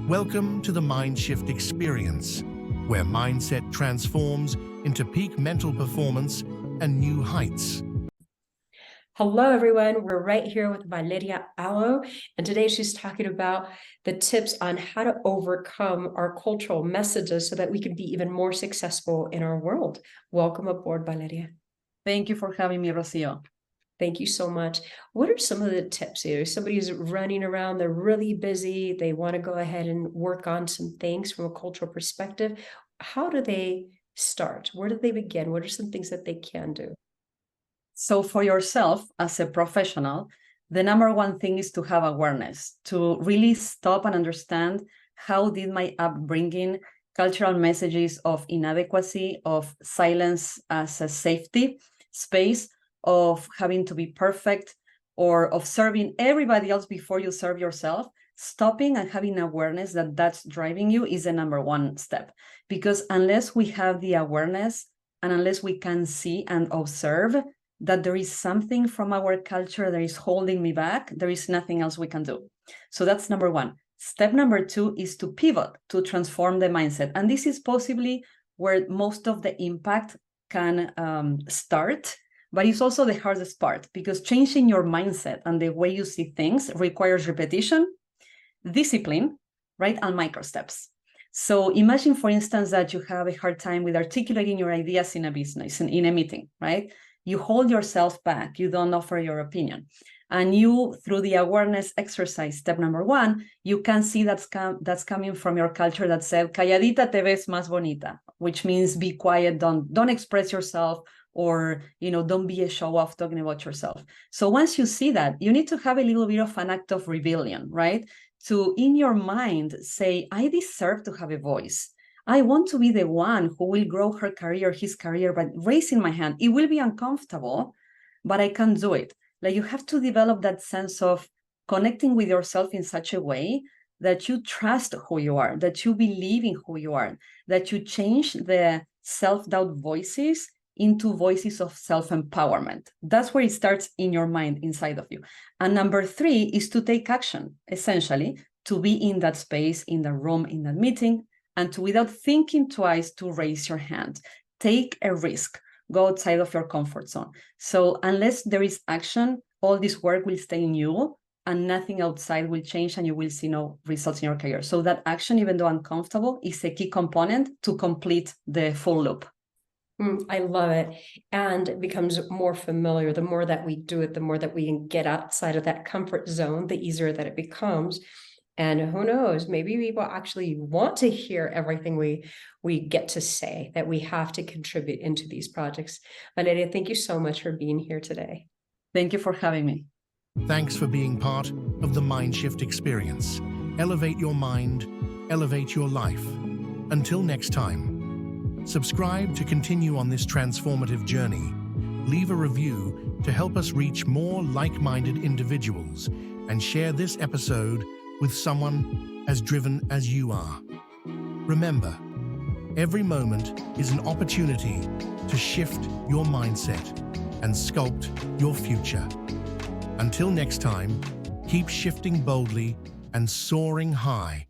Welcome to the Mind Shift Experience, where mindset transforms into peak mental performance and new heights. Hello, everyone. We're right here with Valeria Aloe, and today she's talking about the tips on how to overcome our cultural messages so that we can be even more successful in our world. Welcome aboard, Valeria. Thank you for having me, Rocio. Thank you so much. What are some of the tips here? Somebody's running around, they're really busy, they want to go ahead and work on some things from a cultural perspective. How do they start? Where do they begin? What are some things that they can do? So for yourself as a professional, the number one thing is to have awareness, to really stop and understand how did my upbringing, cultural messages of inadequacy, of silence as a safety space, of having to be perfect, or of serving everybody else before you serve yourself, stopping and having awareness that that's driving you is the number one step. Because unless we have the awareness and unless we can see and observe that there is something from our culture that is holding me back, there is nothing else we can do. So that's number one. Step number two is to pivot, to transform the mindset. And this is possibly where most of the impact can start, but it's also the hardest part because changing your mindset and the way you see things requires repetition, discipline, right, and micro steps. So imagine, for instance, that you have a hard time with articulating your ideas in a business, in a meeting, right? You hold yourself back, you don't offer your opinion. And you, through the awareness exercise, step number one, you can see that's coming from your culture that said, calladita te ves más bonita, which means be quiet, don't express yourself, or don't be a show-off talking about yourself. So once you see that, you need to have a little bit of an act of rebellion, right? To, in your mind, say, I deserve to have a voice. I want to be the one who will grow her career, his career, by raising my hand. It will be uncomfortable, but I can do it. Like, you have to develop that sense of connecting with yourself in such a way that you trust who you are, that you believe in who you are, that you change the self-doubt voices into voices of self-empowerment. That's where it starts in your mind, inside of you. And number three is to take action, essentially, to be in that space, in the room, in that meeting, and to, without thinking twice, to raise your hand. Take a risk. Go outside of your comfort zone. So unless there is action, all this work will stay in you and nothing outside will change and you will see no results in your career. So that action, even though uncomfortable, is a key component to complete the full loop. I love it. And it becomes more familiar. The more that we do it, the more that we can get outside of that comfort zone, the easier that it becomes. And who knows, maybe people actually want to hear everything we get to say, that we have to contribute into these projects. Valeria, thank you so much for being here today. Thank you for having me. Thanks for being part of the Mind Shift Experience. Elevate your mind, elevate your life. Until next time. Subscribe to continue on this transformative journey. Leave a review to help us reach more like-minded individuals and share this episode with someone as driven as you are. Remember, every moment is an opportunity to shift your mindset and sculpt your future. Until next time, keep shifting boldly and soaring high.